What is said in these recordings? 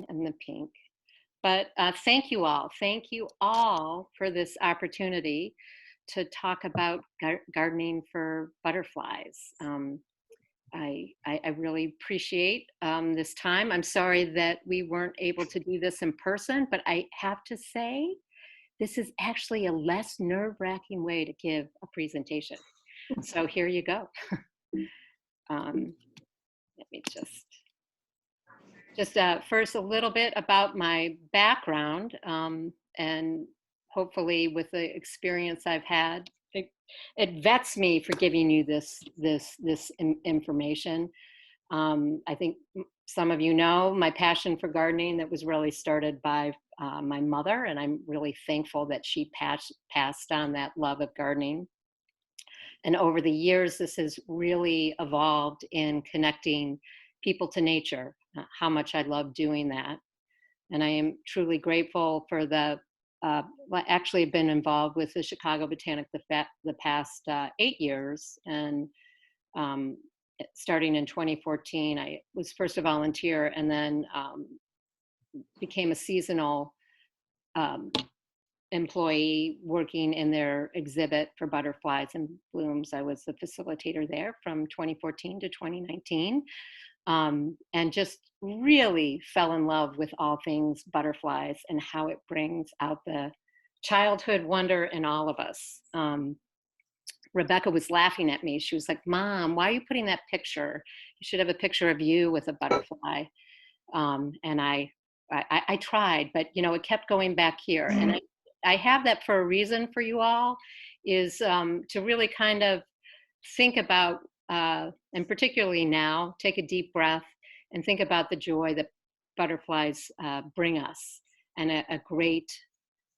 and the pink. But thank you all. Thank you all for this opportunity to talk about gardening for butterflies. I really appreciate this time. I'm sorry that we weren't able to do this in person, but I have to say, this is actually a less nerve-wracking way to give a presentation. So here you go. Let me just first a little bit about my background, and hopefully with the experience I've had, it vets me for giving you this information. I think some of you know my passion for gardening that was really started by my mother, and I'm really thankful that she passed on that love of gardening. And over the years, this has really evolved in connecting people to nature, how much I love doing that. And I am truly grateful for well, actually I've been involved with the Chicago Botanic the past 8 years. And starting in 2014, I was first a volunteer and then became a seasonal employee working in their exhibit for butterflies and blooms. I was the facilitator there from 2014 to 2019, and just really fell in love with all things butterflies and how it brings out the childhood wonder in all of us. Rebecca was laughing at me. She was like, "Mom, why are you putting that picture? You should have a picture of you with a butterfly." And I tried, but it kept going back here. And I have that for a reason for you all, is to really kind of think about, and particularly now, take a deep breath and think about the joy that butterflies bring us, and a great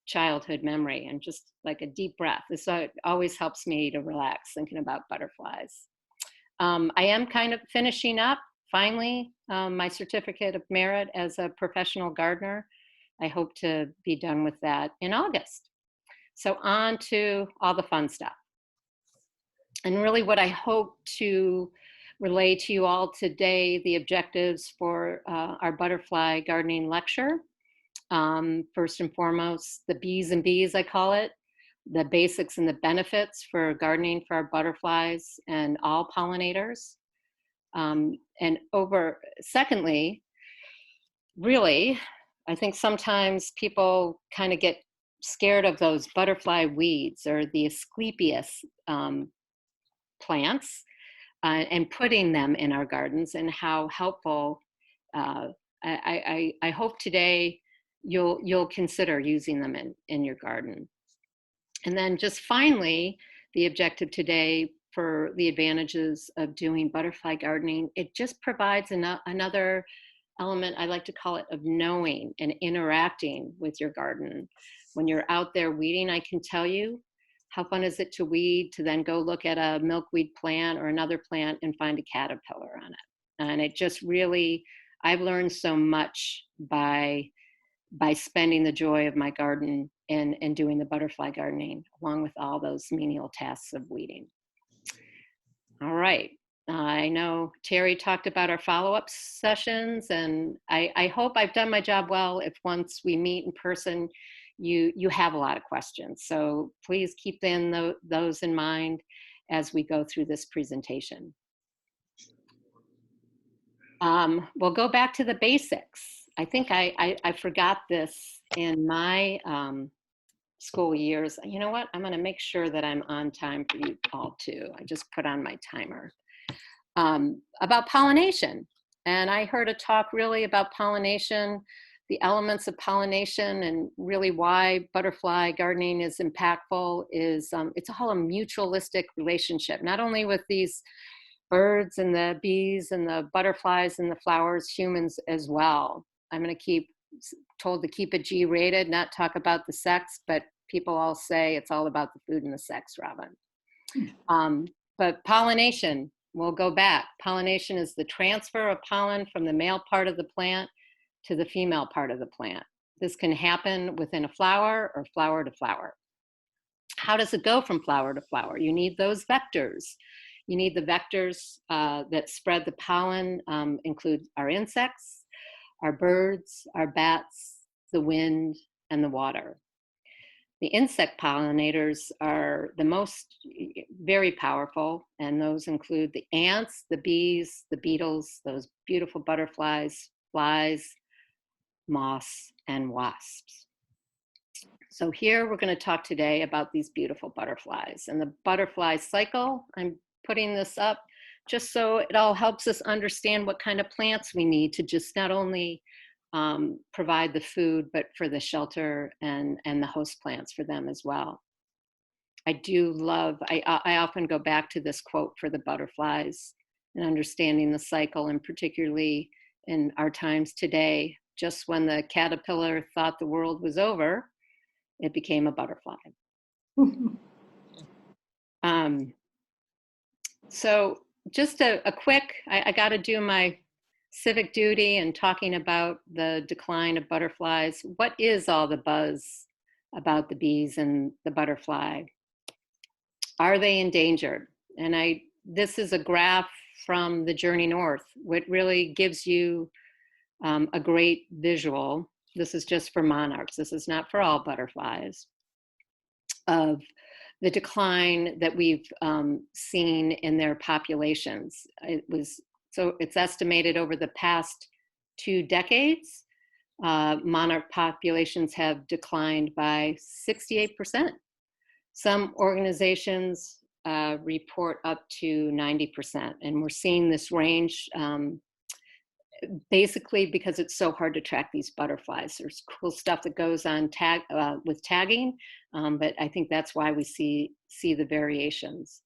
childhood memory, and just like a deep breath. This always helps me to relax thinking about butterflies. I am kind of finishing up, finally, my certificate of merit as a professional gardener. I hope to be done with that in August. So on to all the fun stuff. And really what I hope to relay to you all today, the objectives for our butterfly gardening lecture. First and foremost, the B's and B's, I call it, the basics and the benefits for gardening for our butterflies and all pollinators. Secondly, really, I think sometimes people kind of get scared of those butterfly weeds or the Asclepias plants, and putting them in our gardens, and how helpful. I hope today you'll consider using them in your garden. And then just finally, the objective today for the advantages of doing butterfly gardening, it just provides another element, I like to call it, of knowing and interacting with your garden. When you're out there weeding, I can tell you, how fun is it to weed, to then go look at a milkweed plant or another plant and find a caterpillar on it. And it just really, I've learned so much by spending the joy of my garden and doing the butterfly gardening, along with all those menial tasks of weeding. All right. I know Terry talked about our follow-up sessions, and I hope I've done my job well. If once we meet in person, you have a lot of questions. So please keep those in mind as we go through this presentation. We'll go back to the basics. I think I forgot this in my school years. You know what? I'm going to make sure that I'm on time for you all too. I just put on my timer. About pollination. And I heard a talk really about pollination, the elements of pollination, and really why butterfly gardening is impactful is it's all a mutualistic relationship, not only with these birds and the bees and the butterflies and the flowers, humans as well. I'm going to keep told to keep it G-rated, not talk about the sex, but people all say it's all about the food and the sex, Robyn. But pollination, we'll go back. Pollination is the transfer of pollen from the male part of the plant to the female part of the plant. This can happen within a flower or flower to flower. How does it go from flower to flower? You need those vectors. You need the vectors that spread the pollen, include our insects, our birds, our bats, the wind, and the water. The insect pollinators are the most very powerful, and those include the ants, the bees, the beetles, those beautiful butterflies, flies, moths, and wasps. So here we're going to talk today about these beautiful butterflies and the butterfly cycle. I'm putting this up just so it all helps us understand what kind of plants we need to just not only provide the food, but for the shelter and the host plants for them as well. I do love, I often go back to this quote for the butterflies and understanding the cycle, and particularly in our times today, just when the caterpillar thought the world was over, it became a butterfly. So just a quick, I got to do my civic duty and talking about the decline of butterflies. What is all the buzz about the bees and the butterfly? Are they endangered? And this is a graph from the Journey North, which really gives you a great visual. This is just for monarchs. This is not for all butterflies, of the decline that we've seen in their populations. It's estimated over the past 2 decades, monarch populations have declined by 68%. Some organizations report up to 90%, and we're seeing this range basically because it's so hard to track these butterflies. There's cool stuff that goes on with tagging, but I think that's why we see the variations.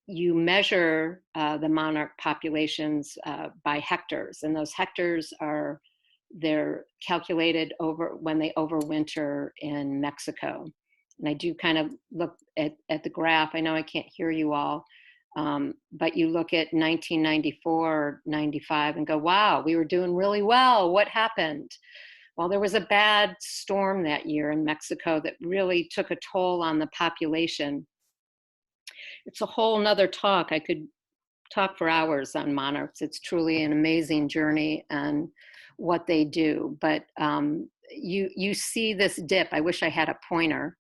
You measure the monarch populations by hectares, and those hectares they're calculated over when they overwinter in Mexico. And I do kind of look at the graph. I know I can't hear you all. But you look at 1994, 95 and go, wow, we were doing really well. What happened? Well, there was a bad storm that year in Mexico that really took a toll on the population. It's a whole nother talk. I could talk for hours on monarchs. It's truly an amazing journey and what they do. But you see this dip. I wish I had a pointer.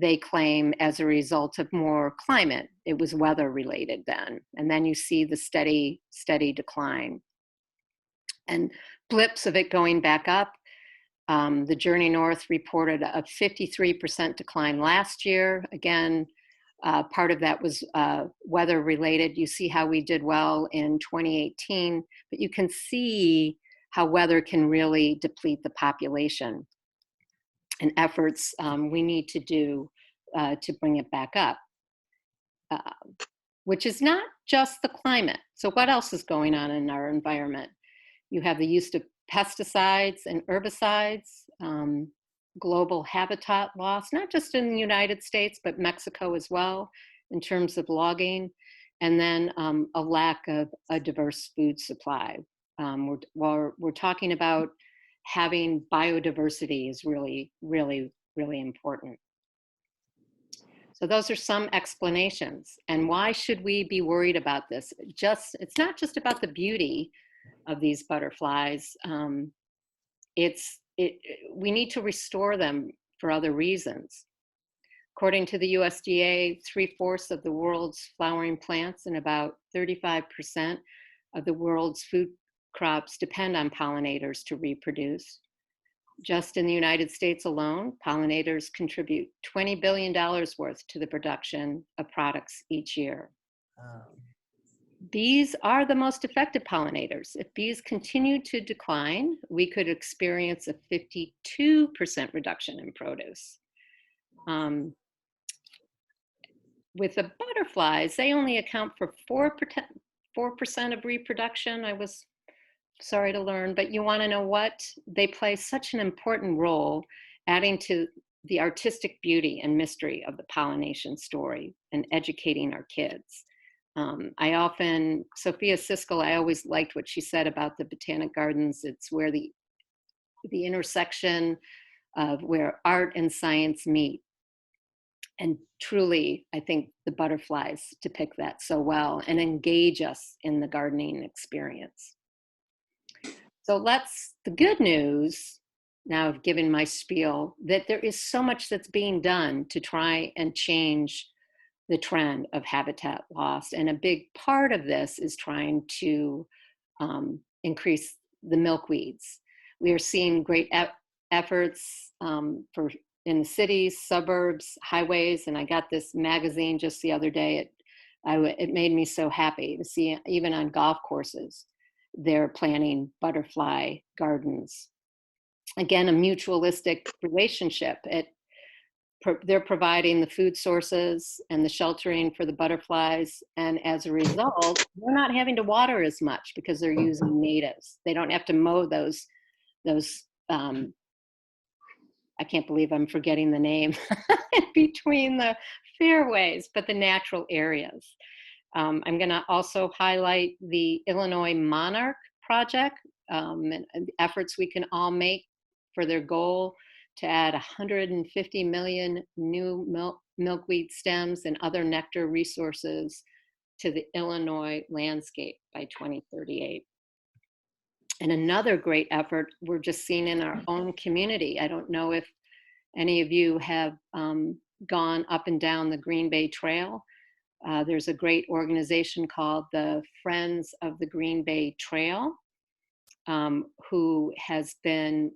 They claim as a result of more climate. It was weather related then. And then you see the steady decline. And blips of it going back up. The Journey North reported a 53% decline last year. Again, part of that was weather related. You see how we did well in 2018, but you can see how weather can really deplete the population, and efforts we need to do to bring it back up, which is not just the climate. So what else is going on in our environment? You have the use of pesticides and herbicides, global habitat loss, not just in the United States, but Mexico as well, in terms of logging, and then a lack of a diverse food supply. We're talking about having biodiversity is really, really, really important. So those are some explanations. And why should we be worried about this? It's not just about the beauty of these butterflies. We need to restore them for other reasons. According to the USDA, 3/4 of the world's flowering plants and about 35% of the world's food crops depend on pollinators to reproduce. Just in the United States alone, pollinators contribute $20 billion worth to the production of products each year. Bees are the most effective pollinators. If bees continue to decline, we could experience a 52% reduction in produce. With the butterflies, they only account for 4% of reproduction. I was sorry to learn, but you want to know what? They play such an important role, adding to the artistic beauty and mystery of the pollination story and educating our kids. Sophia Siskel, I always liked what she said about the Botanic Gardens. It's where the intersection of where art and science meet. And truly, I think the butterflies depict that so well and engage us in the gardening experience. So the good news, now I've given my spiel, that there is so much that's being done to try and change the trend of habitat loss. And a big part of this is trying to increase the milkweeds. We are seeing great efforts for in the cities, suburbs, highways, and I got this magazine just the other day. It made me so happy to see, even on golf courses, they're planting butterfly gardens. Again, a mutualistic relationship. They're providing the food sources and the sheltering for the butterflies, and as a result, they're not having to water as much because they're using natives. They don't have to mow those I can't believe I'm forgetting the name in between the fairways, but the natural areas. I'm going to also highlight the Illinois Monarch Project and efforts we can all make for their goal to add 150 million new milkweed stems and other nectar resources to the Illinois landscape by 2038. And another great effort we're just seeing in our own community. I don't know if any of you have gone up and down the Green Bay Trail. There's a great organization called the Friends of the Green Bay Trail, who has been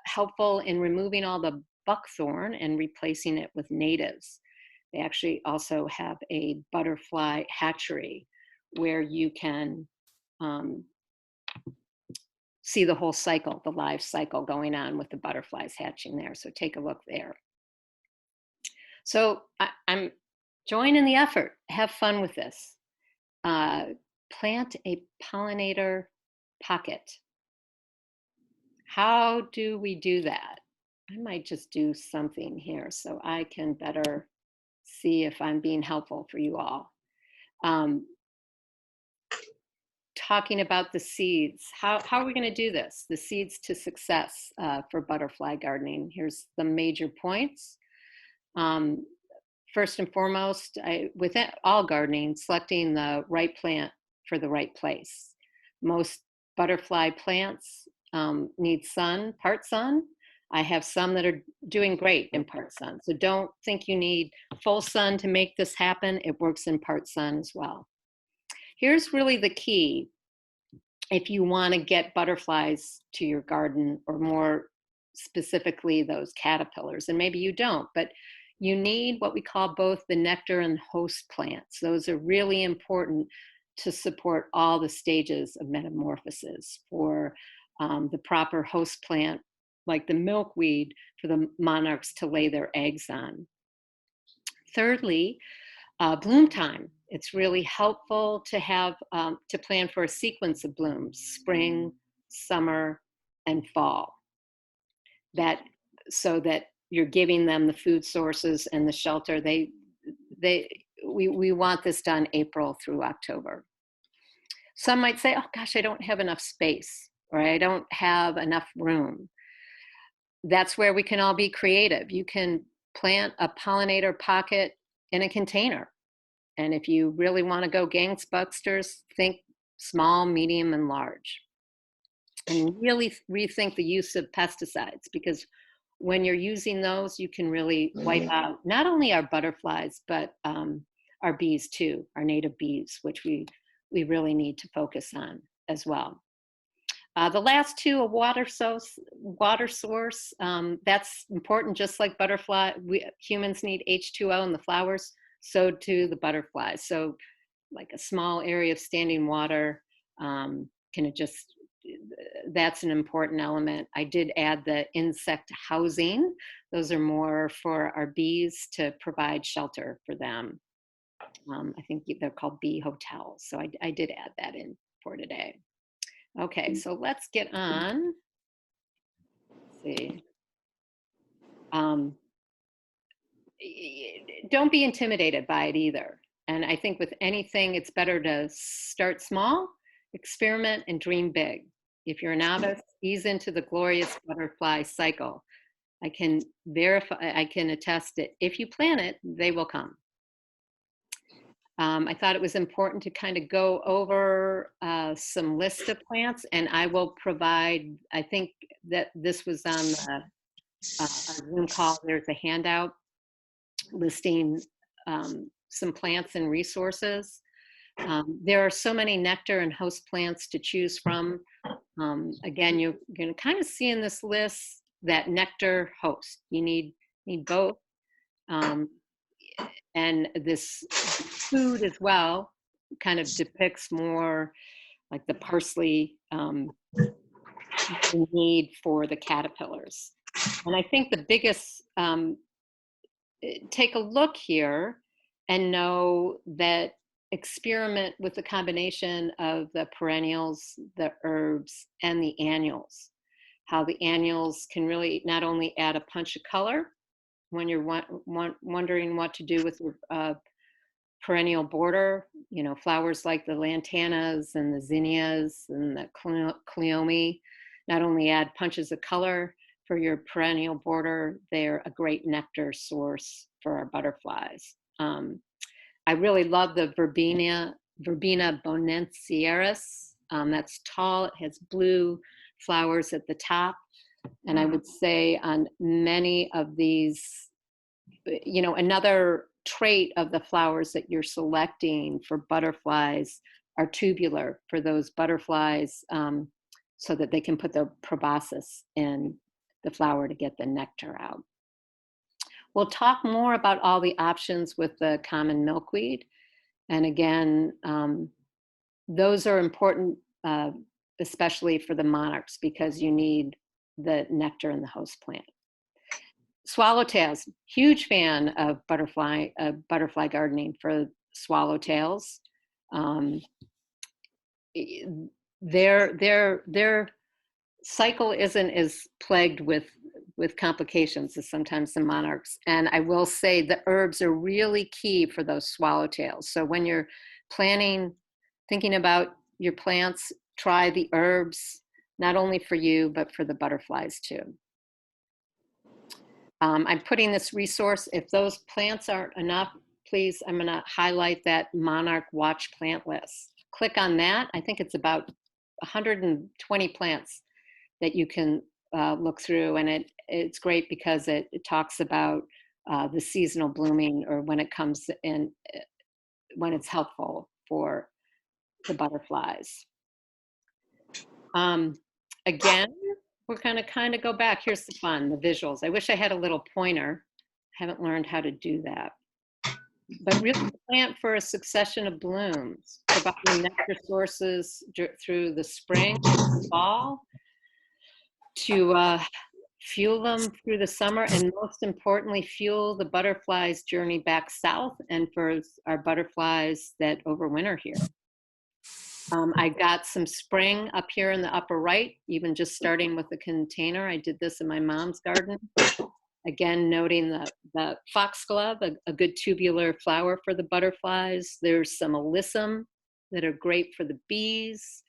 helpful in removing all the buckthorn and replacing it with natives. They actually also have a butterfly hatchery where you can see the whole cycle, the live cycle going on with the butterflies hatching there. So take a look there. So I'm joining the effort. Have fun with this. Plant a pollinator pocket. How do we do that? I might just do something here so I can better see if I'm being helpful for you all. Talking about the seeds. How are we going to do this? The seeds to success for butterfly gardening. Here's the major points. First and foremost, with all gardening, selecting the right plant for the right place. Most butterfly plants need sun, part sun. I have some that are doing great in part sun. So don't think you need full sun to make this happen. It works in part sun as well. Here's really the key if you want to get butterflies to your garden, or more specifically those caterpillars, and maybe you don't, but you need what we call both the nectar and host plants. Those are really important to support all the stages of metamorphosis for the proper host plant, like the milkweed, for the monarchs to lay their eggs on. Thirdly, bloom time. It's really helpful to have to plan for a sequence of blooms: spring, summer, and fall. So that you're giving them the food sources and the shelter. We want this done April through October. Some might say, oh gosh, I don't have enough space, or I don't have enough room. That's where we can all be creative. You can plant a pollinator pocket in a container. And if you really want to go gangbusters, think small, medium, and large. And really rethink the use of pesticides, because when you're using those, you can really wipe out not only our butterflies, but our bees too, our native bees, which we really need to focus on as well. The last two, a water source, that's important. Just like humans need H2O in the flowers, so do the butterflies. So like a small area of standing water that's an important element. I did add the insect housing. Those are more for our bees to provide shelter for them. I think they're called bee hotels. So I did add that in for today. Okay, so let's get on. Let's see. Don't be intimidated by it either. And I think with anything, it's better to start small, experiment, and dream big. If you're a novice, ease into the glorious butterfly cycle. I can attest that if you plan it, they will come. I thought it was important to kind of go over some list of plants, and I will provide, I think that this was on our Zoom call, there's a handout listing some plants and resources. There are so many nectar and host plants to choose from. Again, you're going to kind of see in this list that nectar host. You need both. And this food as well kind of depicts more like the parsley need for the caterpillars. And I think the biggest, take a look here and know that experiment with the combination of the perennials, the herbs, and the annuals. How the annuals can really not only add a punch of color when you're wondering what to do with your perennial border, you know, flowers like the lantanas and the zinnias and the cleome not only add punches of color for your perennial border, they're a great nectar source for our butterflies. I really love the Verbena bonensiris. That's tall, it has blue flowers at the top. And I would say on many of these, you know, another trait of the flowers that you're selecting for butterflies are tubular for those butterflies, so that they can put the proboscis in the flower to get the nectar out. We'll talk more about all the options with the common milkweed. And again, those are important, especially for the monarchs, because you need the nectar in the host plant. Swallowtails, huge fan of butterfly gardening for swallowtails. Their cycle isn't as plagued with complications as sometimes the monarchs. And I will say the herbs are really key for those swallowtails. So when you're thinking about your plants, try the herbs, not only for you, but for the butterflies too. I'm putting this resource, if those plants aren't enough, please, I'm gonna highlight that Monarch Watch plant list. Click on that. I think it's about 120 plants that you can look through, and it's great because it talks about the seasonal blooming, or when it comes in, when it's helpful for the butterflies. Again, we're gonna kind of go back. Here's the fun, the visuals. I wish I had a little pointer. Haven't learned how to do that. But really plant for a succession of blooms, providing nectar sources through the spring, fall, to fuel them through the summer, and most importantly, fuel the butterflies' journey back south, and for our butterflies that overwinter here. I got some spring up here in the upper right, even just starting with the container. I did this in my mom's garden. Again, noting the foxglove, a good tubular flower for the butterflies. There's some alyssum that are great for the bees.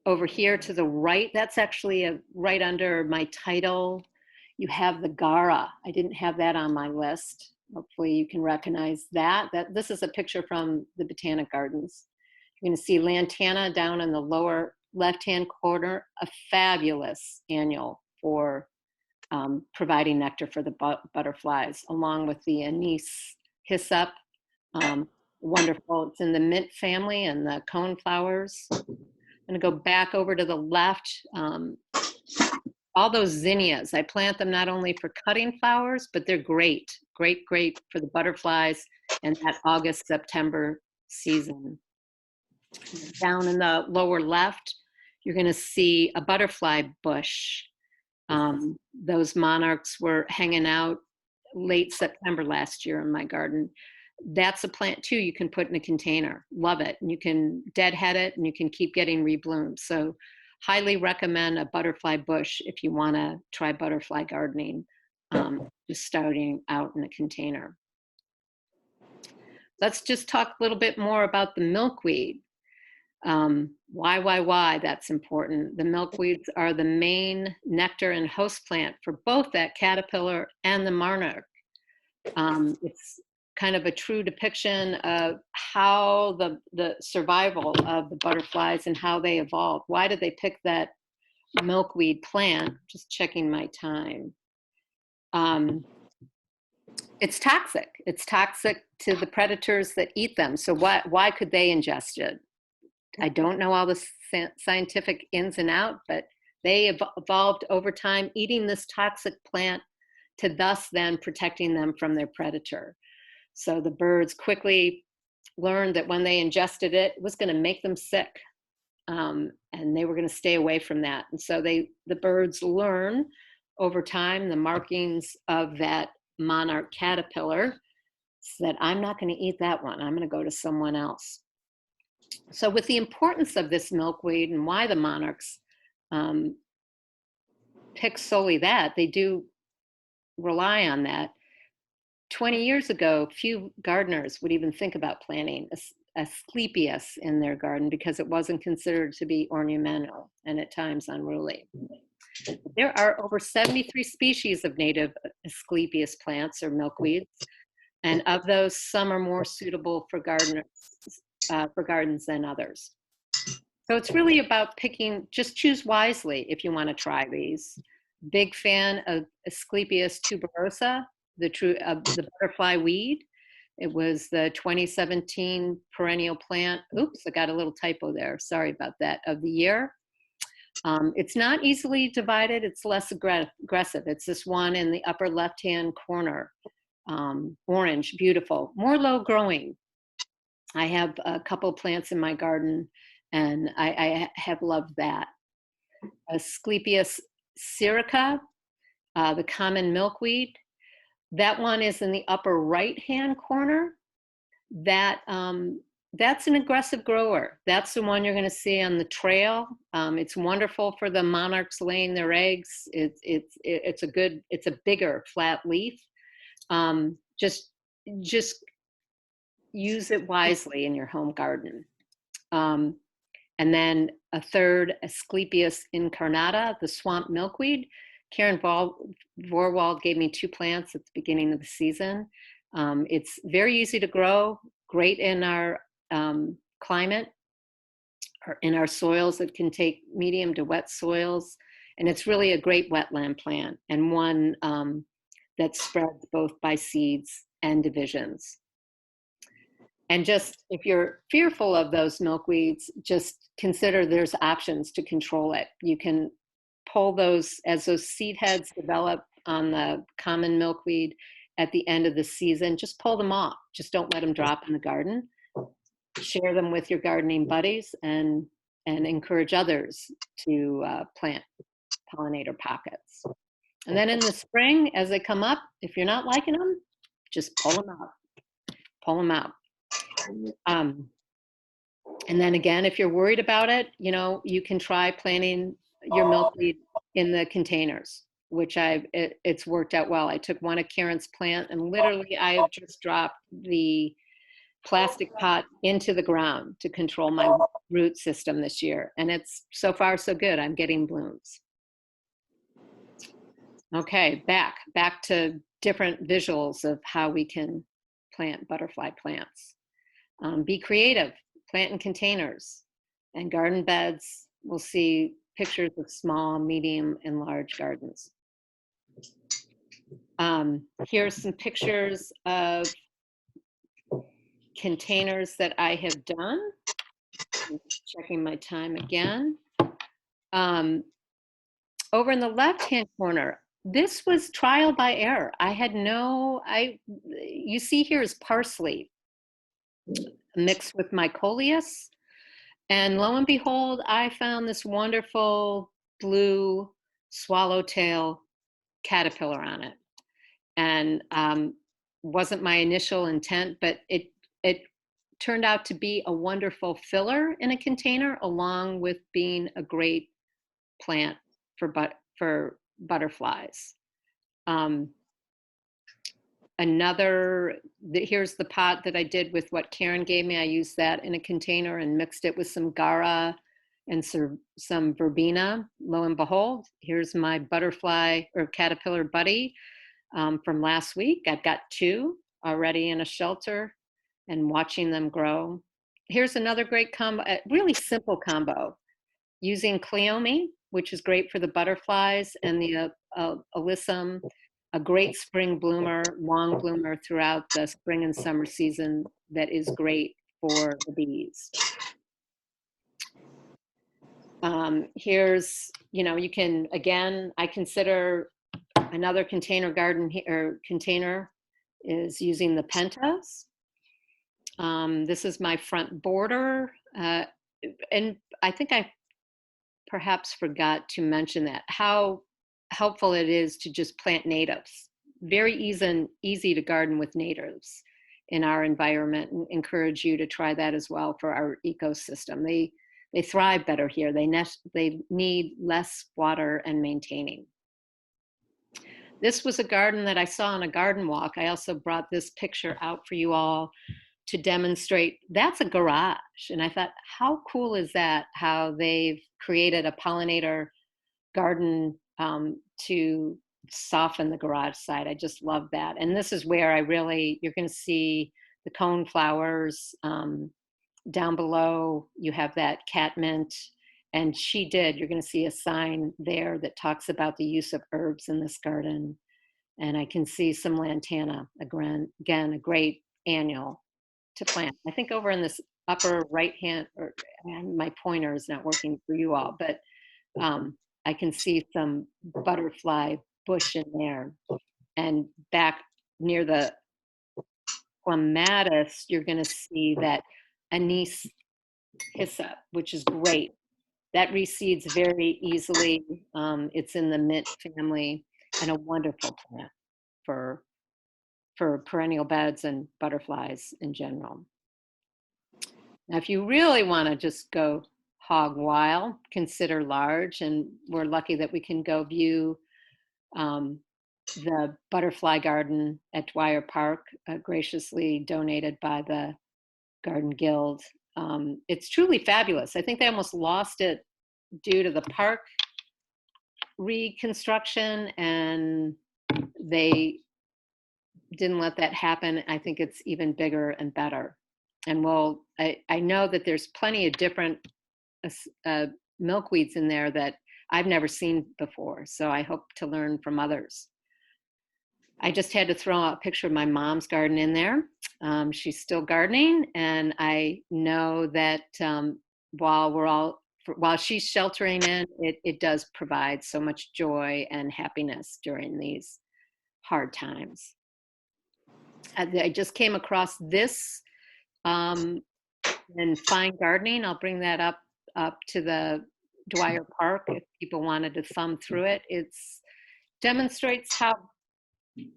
Over here to the right, that's actually right under my title. You have the Gara. I didn't have that on my list. Hopefully you can recognize that. This is a picture from the Botanic Gardens. You're gonna see lantana down in the lower left-hand corner, a fabulous annual for providing nectar for the butterflies, along with the anise hyssop. Wonderful, it's in the mint family and the cone flowers. I'm gonna go back over to the left. All those zinnias, I plant them not only for cutting flowers, but they're great for the butterflies and that August, September season. Down in the lower left, you're gonna see a butterfly bush. Those monarchs were hanging out late September last year in my garden. That's a plant too you can put in a container. Love it. And you can deadhead it and you can keep getting rebloomed. So highly recommend a butterfly bush if you want to try butterfly gardening, just starting out in a container. Let's just talk a little bit more about the milkweed. Why that's important. The milkweeds are the main nectar and host plant for both that caterpillar and the monarch. It's kind of a true depiction of how the survival of the butterflies and how they evolved. Why did they pick that milkweed plant? Just checking my time. It's toxic. It's toxic to the predators that eat them. So why could they ingest it? I don't know all the scientific ins and outs, but they evolved over time eating this toxic plant to thus then protecting them from their predator. So the birds quickly learned that when they ingested it, it was going to make them sick. And they were going to stay away from that. And so the birds learn over time the markings of that monarch caterpillar, said, I'm not going to eat that one. I'm going to go to someone else. So with the importance of this milkweed and why the monarchs pick solely that, they do rely on that. 20 years ago, few gardeners would even think about planting Asclepias in their garden because it wasn't considered to be ornamental and at times unruly. There are over 73 species of native Asclepias plants or milkweeds, and of those, some are more suitable for gardens than others. So it's really about picking, just choose wisely if you want to try these. Big fan of Asclepias tuberosa, the butterfly weed. It was the 2017 perennial plant. Oops, I got a little typo there. Sorry about that. Of the year. It's not easily divided. It's less aggressive. It's this one in the upper left-hand corner. Orange, beautiful, more low growing. I have a couple plants in my garden and I have loved that. Asclepias syrica, the common milkweed. That one is in the upper right-hand corner. That's an aggressive grower. That's the one you're going to see on the trail. It's wonderful for the monarchs laying their eggs. It's a bigger flat leaf. Just use it wisely in your home garden. And then a third, Asclepias incarnata, the swamp milkweed. Karen Vorwald gave me 2 plants at the beginning of the season. It's very easy to grow, great in our climate, or in our soils that can take medium to wet soils. And it's really a great wetland plant and one that spreads both by seeds and divisions. And just, if you're fearful of those milkweeds, just consider there's options to control it. You can pull those, as those seed heads develop on the common milkweed at the end of the season, just pull them off. Just don't let them drop in the garden. Share them with your gardening buddies and encourage others to plant pollinator pockets. And then in the spring, as they come up, if you're not liking them, just pull them out. Pull them out. And then again, if you're worried about it, you can try planting your milkweed in the containers, which it's worked out well. I took one of Karen's plant and literally I have just dropped the plastic pot into the ground to control my root system this year. And it's so far so good. I'm getting blooms. Okay, back to different visuals of how we can plant butterfly plants. Be creative, plant in containers and garden beds. We'll see pictures of small, medium, and large gardens. Here's some pictures of containers that I have done. Checking my time again. Over in the left-hand corner, this was trial by error. You see here is parsley mixed with mycolius. And lo and behold, I found this wonderful blue swallowtail caterpillar on it. And wasn't my initial intent, but it turned out to be a wonderful filler in a container, along with being a great plant for butterflies. Here's the pot that I did with what Karen gave me. I used that in a container and mixed it with some Gara and some verbena. Lo and behold, here's my butterfly or caterpillar buddy from last week. I've got 2. already in a shelter and watching them grow. Here's another great combo, a really simple combo, using cleome, which is great for the butterflies, and the alyssum, a great spring bloomer, long bloomer throughout the spring and summer season that is great for the bees. Here's, you can, again, I consider another container garden here, or container, is using the pentas. This is my front border. And I think I perhaps forgot to mention that, how helpful it is to just plant natives. Very easy to garden with natives in our environment, and encourage you to try that as well for our ecosystem. They thrive better here. They need less water and maintaining. This was a garden that I saw on a garden walk. I also brought this picture out for you all to demonstrate. That's a garage. And I thought, how cool is that? How they've created a pollinator garden to soften the garage side. I just love that. And this is where you're going to see the cone flowers. Down below, you have that catmint. And you're going to see a sign there that talks about the use of herbs in this garden. And I can see some lantana, again, a great annual to plant. I think over in this upper right hand, or my pointer is not working for you all, but I can see some butterfly bush in there. And back near the clematis, you're going to see that anise hyssop, which is great. That reseeds very easily. It's in the mint family, and a wonderful plant for perennial beds and butterflies in general. Now, if you really want to just go hog wild, consider large, and we're lucky that we can go view the butterfly garden at Dwyer Park, graciously donated by the Garden Guild. It's truly fabulous. I think they almost lost it due to the park reconstruction, and they didn't let that happen. I think it's even bigger and better. And I know that there's plenty of different milkweeds in there that I've never seen before, so I hope to learn from others. I just had to throw out a picture of my mom's garden in there. She's still gardening, and I know that while she's sheltering in, it does provide so much joy and happiness during these hard times. I just came across this in fine gardening. I'll bring that up to the Dwyer Park if people wanted to thumb through it. It demonstrates how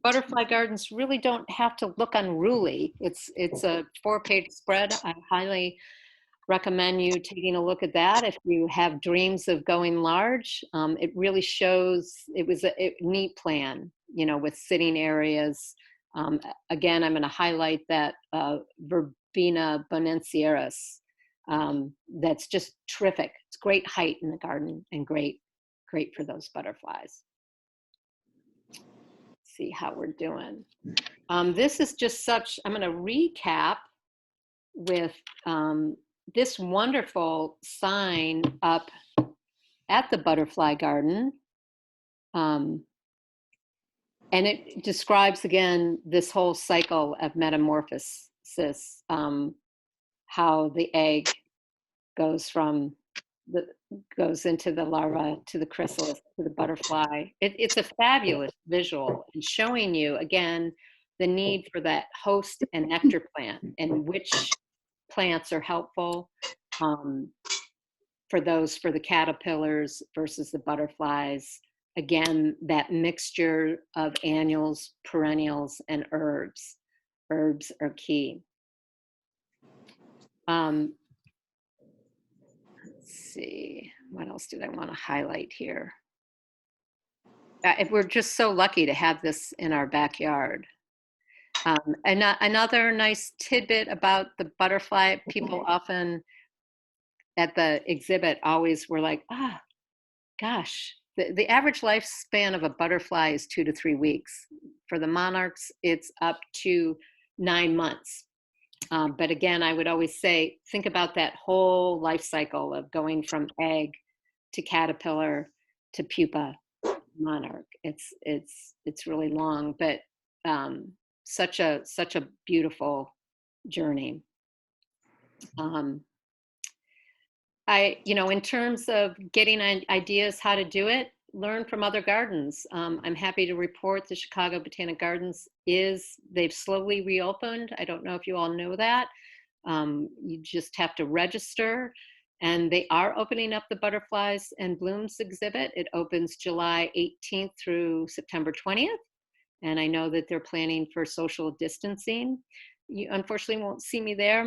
butterfly gardens really don't have to look unruly. It's a 4-page spread. I highly recommend you taking a look at that if you have dreams of going large. It really shows, it was a neat plan, with sitting areas. Again, I'm going to highlight that Verbena bonensiris. That's just terrific. It's great height in the garden and great for those butterflies. See how we're doing. This is just I'm going to recap with this wonderful sign up at the butterfly garden. And it describes, again, this whole cycle of metamorphosis, how the egg goes into the larva, to the chrysalis, to the butterfly. It's a fabulous visual, and showing you, again, the need for that host and nectar plant, and which plants are helpful for the caterpillars versus the butterflies. Again, that mixture of annuals, perennials, and herbs. Herbs are key. Let's see, what else did I want to highlight here? We're just so lucky to have this in our backyard. Another nice tidbit about the butterfly, people often at the exhibit always were like, gosh, the average lifespan of a butterfly is 2 to 3 weeks. For the monarchs, it's up to 9 months. But again, I would always say, think about that whole life cycle of going from egg to caterpillar to pupa monarch. It's really long, but such a beautiful journey. In terms of getting ideas how to do it, learn from other gardens. I'm happy to report the Chicago Botanic Gardens they've slowly reopened. I don't know if you all know that. You just have to register, and they are opening up the Butterflies and Blooms exhibit. It opens July 18th through September 20th. And I know that they're planning for social distancing. You unfortunately won't see me there.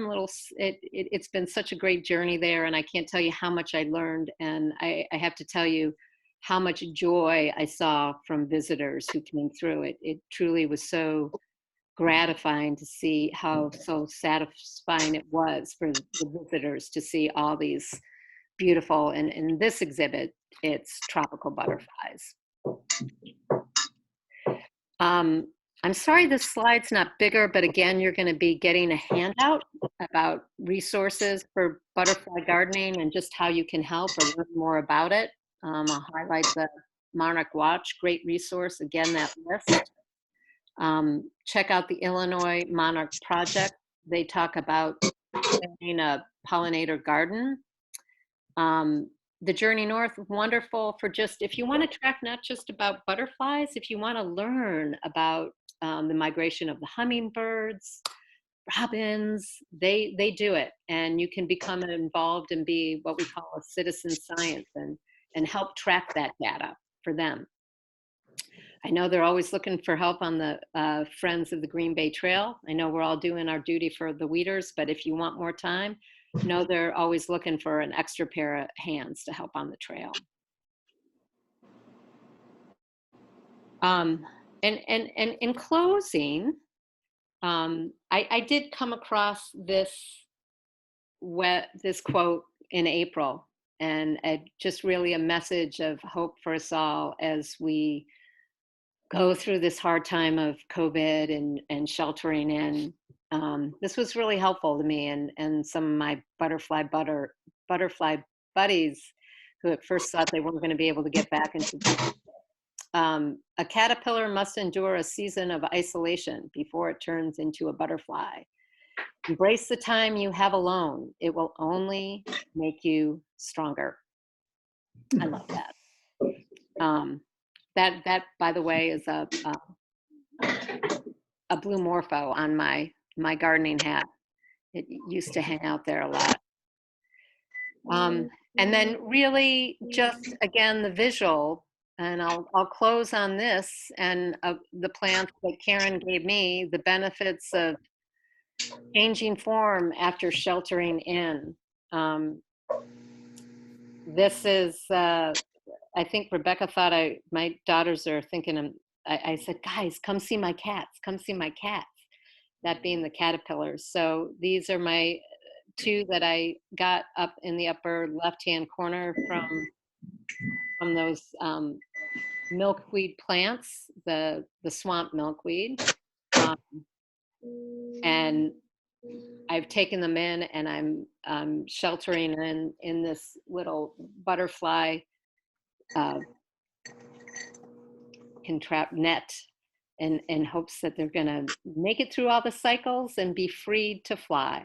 It's been such a great journey there, and I can't tell you how much I learned. And I have to tell you how much joy I saw from visitors who came through. It truly was so gratifying to see how so satisfying it was for the visitors to see all these beautiful, and in this exhibit, it's tropical butterflies. I'm sorry this slide's not bigger, but again, you're going to be getting a handout about resources for butterfly gardening and just how you can help or learn more about it. I'll highlight the Monarch Watch, great resource, again, that list. Check out the Illinois Monarch Project. They talk about planning a pollinator garden. The Journey North, wonderful for just, if you want to track not just about butterflies, if you want to learn about the migration of the hummingbirds, robins, they do it. And you can become involved and be what we call a citizen science and help track that data for them. I know they're always looking for help on the Friends of the Green Bay Trail. I know we're all doing our duty for the weeders, but if you want more time, know they're always looking for an extra pair of hands to help on the trail. And in closing, I did come across this quote in April, and just really a message of hope for us all as we go through this hard time of COVID and sheltering in. This was really helpful to me and some of my butterfly buddies who at first thought they weren't going to be able to get back into a caterpillar must endure a season of isolation before it turns into a butterfly. Embrace the time you have alone. It will only make you stronger. I love that. That, by the way, is a blue morpho on my gardening hat. It used to hang out there a lot. And then really just, again, the visual, and I'll close on this, and the plants that Karen gave me, the benefits of changing form after sheltering in. This is, I think Rebecca thought my daughters are thinking, I said, guys, come see my cats, come see my cats, that being the caterpillars. So these are my two that I got up in the upper left-hand corner from those milkweed plants, the swamp milkweed. And I've taken them in, and I'm sheltering in this little butterfly entrap net in hopes that they're going to make it through all the cycles and be freed to fly.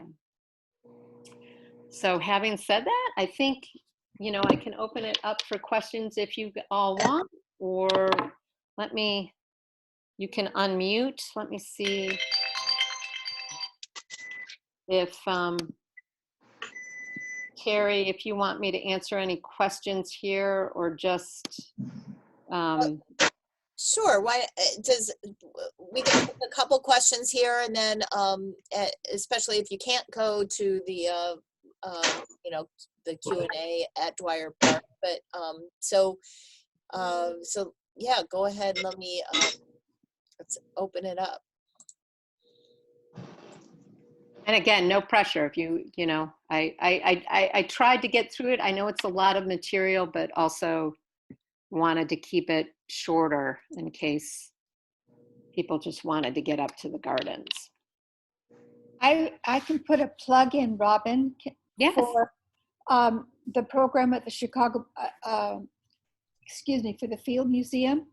So having said that, I think, I can open it up for questions if you all want, or you can unmute. Let me see if, Carrie, if you want me to answer any questions here or just. Sure. Why we can put a couple questions here, and then especially if you can't go to the the Q&A at Dwyer Park, but so yeah, go ahead and let's open it up. And again, no pressure. If I tried to get through it. I know it's a lot of material, but also wanted to keep it shorter in case people just wanted to get up to the gardens. I can put a plug in, Robyn, Yes. for the program at the Chicago, for the Field Museum.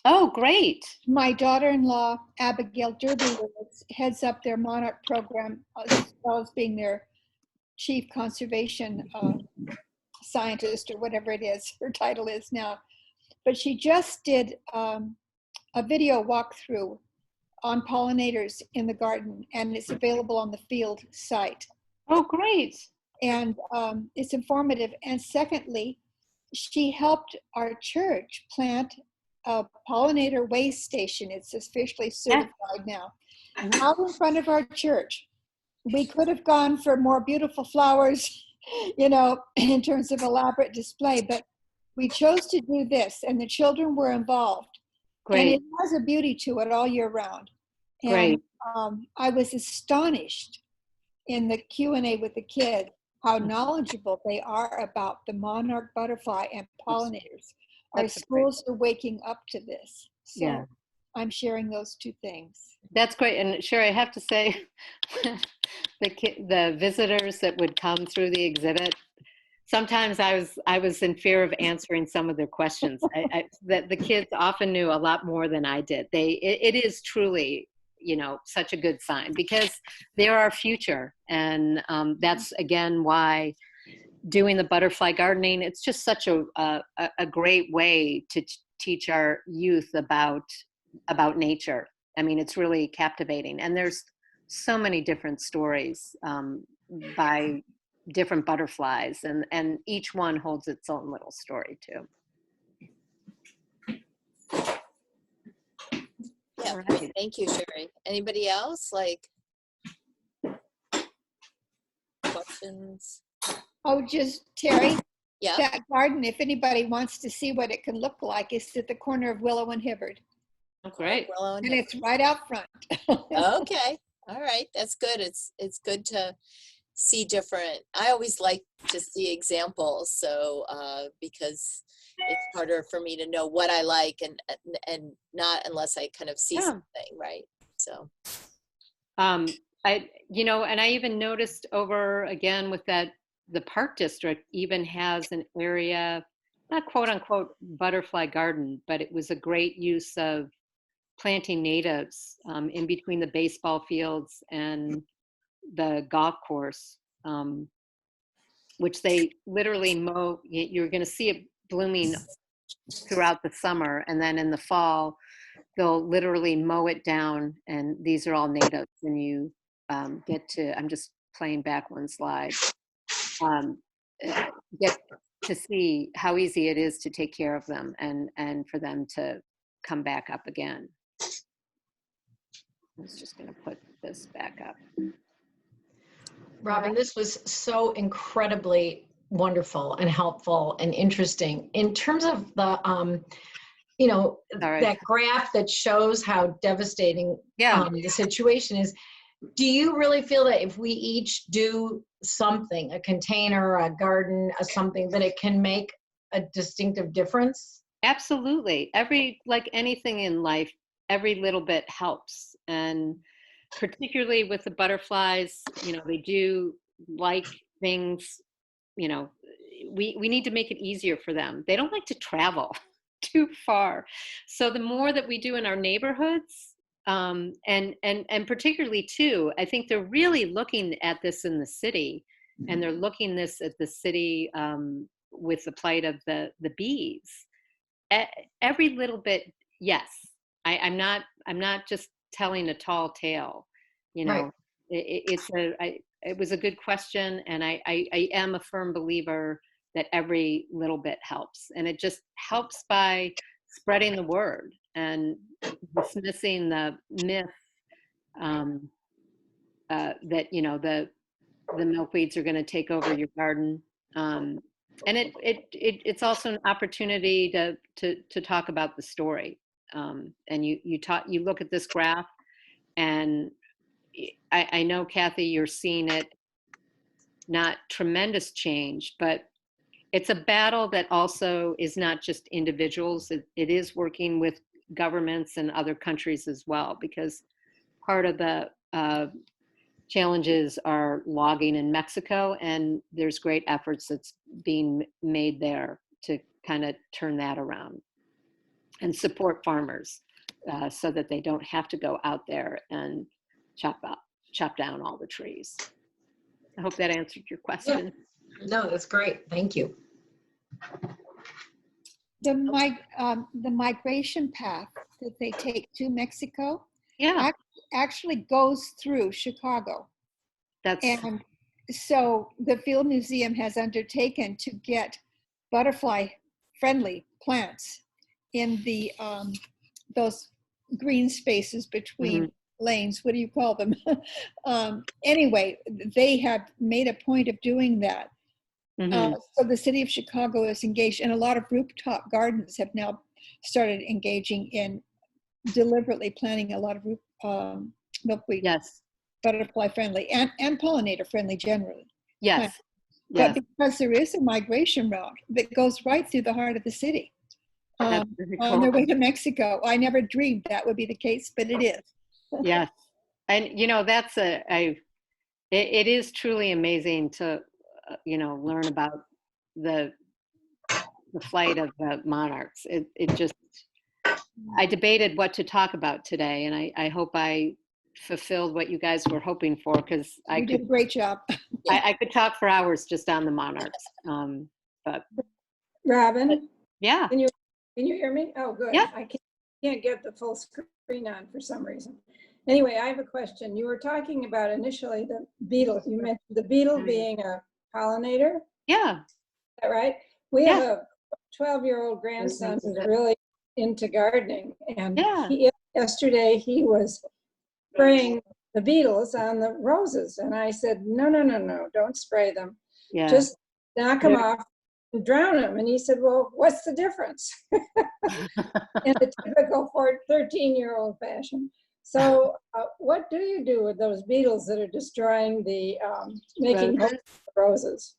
Oh, great. My daughter-in-law, Abigail Derby-Lewis, heads up their monarch program, as well as being their chief conservation scientist, or whatever it is, her title is now. But she just did a video walkthrough on pollinators in the garden, and it's available on the Field site. Oh, great. And it's informative. And secondly, she helped our church plant a pollinator way station. It's officially certified now, out in front of our church. We could have gone for more beautiful flowers, in terms of elaborate display, but we chose to do this, and the children were involved. Great. And it has a beauty to it all year round. Great. And I was astonished in the Q&A with the kids how knowledgeable they are about the monarch butterfly and pollinators. Our schools are waking up to this. So yeah. I'm sharing those two things. That's great. And Sherry, I have to say, the visitors that would come through the exhibit, sometimes I was in fear of answering some of their questions. That the kids often knew a lot more than I did. It is truly, such a good sign, because they're our future. And that's, again, why doing the butterfly gardening, it's just such a great way to teach our youth about nature. I mean, it's really captivating. And there's so many different stories by different butterflies, and each one holds its own little story too. Yeah, right. Thank you, Sherry. Anybody else, questions? Oh, just Terry. Yeah. That garden, if anybody wants to see what it can look like, is at the corner of Willow and Hibbard. Oh, great. And it's right out front. Okay. All right. That's good. It's good to see different. I always like to see examples. So, because it's harder for me to know what I like and not unless I kind of see something, right? So, and I even noticed over again with the park district even has an area, not quote unquote butterfly garden, but it was a great use of planting natives in between the baseball fields and the golf course, which they literally mow. You're going to see it blooming throughout the summer, and then in the fall they'll literally mow it down, and these are all natives, and you get to, I'm just playing back one slide, get to see how easy it is to take care of them and for them to come back up again. I was just going to put this back up. Robyn, this was so incredibly wonderful and helpful and interesting. In terms of the, that graph that shows how devastating the situation is, do you really feel that if we each do something, a container, a garden, something, that it can make a distinctive difference? Absolutely. Like anything in life, every little bit helps. And particularly with the butterflies, they do like things, we need to make it easier for them. They don't like to travel too far. So the more that we do in our neighborhoods, and particularly too, I think they're really looking at this in the city, and they're looking this at the city with the plight of the bees. Every little bit, yes. I'm not just telling a tall tale, Right. It was a good question, and I am a firm believer that every little bit helps, and it just helps by spreading the word and dismissing the myth that the milkweeds are going to take over your garden, and it's also an opportunity to talk about the story. And you look at this graph, and I know, Kathy, you're seeing it, not tremendous change, but it's a battle that also is not just individuals. It is working with governments and other countries as well, because part of the challenges are logging in Mexico, and there's great efforts that's being made there to kind of turn that around and support farmers so that they don't have to go out there and chop down all the trees. I hope that answered your question. Yeah. No, that's great. Thank you. The migration path that they take to Mexico actually goes through Chicago. And so the Field Museum has undertaken to get butterfly-friendly plants in the those green spaces between lanes. What do you call them? Anyway, they have made a point of doing that. So the city of Chicago is engaged, and a lot of rooftop gardens have now started engaging in deliberately planting a lot of milkweed. Yes. Butterfly friendly and pollinator friendly generally. Yes. But because there is a migration route that goes right through the heart of the city on their way to Mexico. I never dreamed that would be the case, but it is. Yes. And, you know, that's it is truly amazing to, you know, learn about the flight of the monarchs. It just, I debated what to talk about today, and I hope I fulfilled what you guys were hoping for, because You did a great job. I could talk for hours just on the monarchs. But Robyn, yeah. Can you hear me? Oh, good. Yeah. I can't get the full screen on for some reason. Anyway, I have a question. You were talking about initially the beetles. You mentioned the beetle being a pollinator. Yeah. Is that right? We have a 12-year-old grandson who's really into gardening, and yesterday he was spraying the beetles on the roses, and I said, no, don't spray them. Yeah. Just knock them off and drown them. And he said, well, what's the difference? In the typical 13-year-old fashion. So what do you do with those beetles that are destroying the making roses?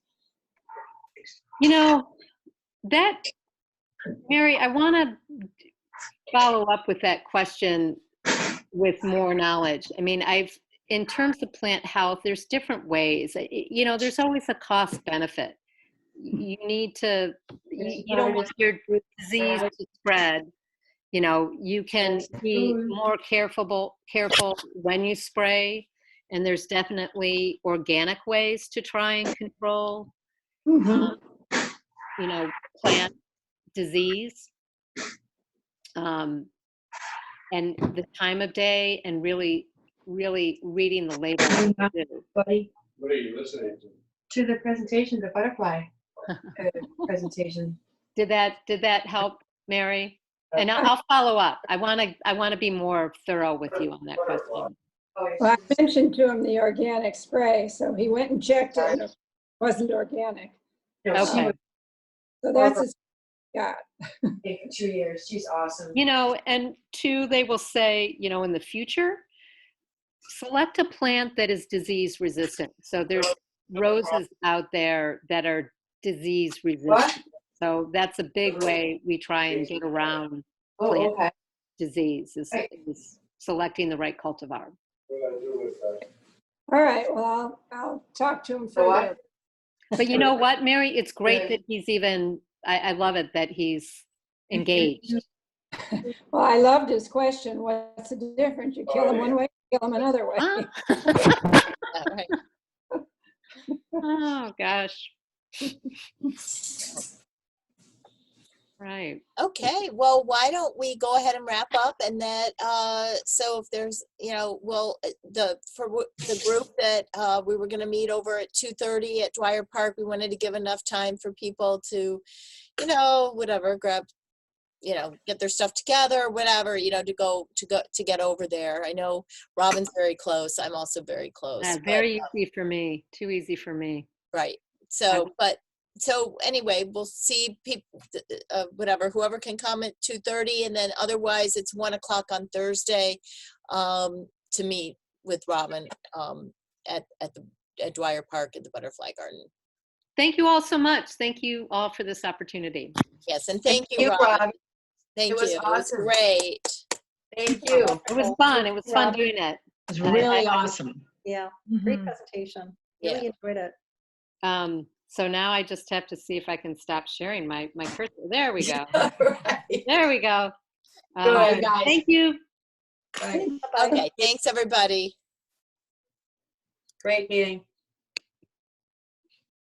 You know, that, Mary, I want to follow up with that question with more knowledge. I mean, in terms of plant health, there's different ways. You know, there's always a cost benefit. You need to, you don't want your disease to spread. You know, you can be more careful when you spray, and there's definitely organic ways to try and control, you know, plant disease. And the time of day, and really reading the label. Buddy, what are you listening to? To the presentation, the butterfly presentation. Did that help, Mary? And I'll follow up. I want to be more thorough with you on that question. Well, I mentioned to him the organic spray, so he went and checked it. It wasn't organic. Okay. So that's his got. For 2 years. She's awesome. You know, and two, they will say, you know, in the future, select a plant that is disease resistant. So there's roses out there that are disease resistant. So that's a big way we try and get around plant disease is selecting the right cultivar. All right, well, I'll talk to him further. But you know what, Mary? It's great that he's even, I love it that he's engaged. Well, I loved his question. What's the difference? You kill them one way, you kill them another way. Oh, gosh. Right. Okay, well, why don't we go ahead and wrap up, and that so if there's, you know, well, the group that we were going to meet over at 2:30 at Dwyer Park, we wanted to give enough time for people to, you know, whatever, grab, you know, get their stuff together, whatever, you know, to get over there. I know Robyn's very close. I'm also very close. Very easy for me. Too easy for me. Right. So, so anyway, we'll see people, whatever, whoever can come at 2:30, and then otherwise it's 1 o'clock on Thursday to meet with Robyn at Dwyer Park at the Butterfly Garden. Thank you all so much. Thank you all for this opportunity. Yes, and thank you, Robyn. Thank you. It was awesome. It was great. Thank you. It was fun. It was fun doing it. It was really awesome. Yeah, great presentation. Really enjoyed it. So now I just have to see if I can stop sharing my cursor. There we go. Right. There we go. Good, guys. Thank you. Okay, thanks everybody. Great meeting.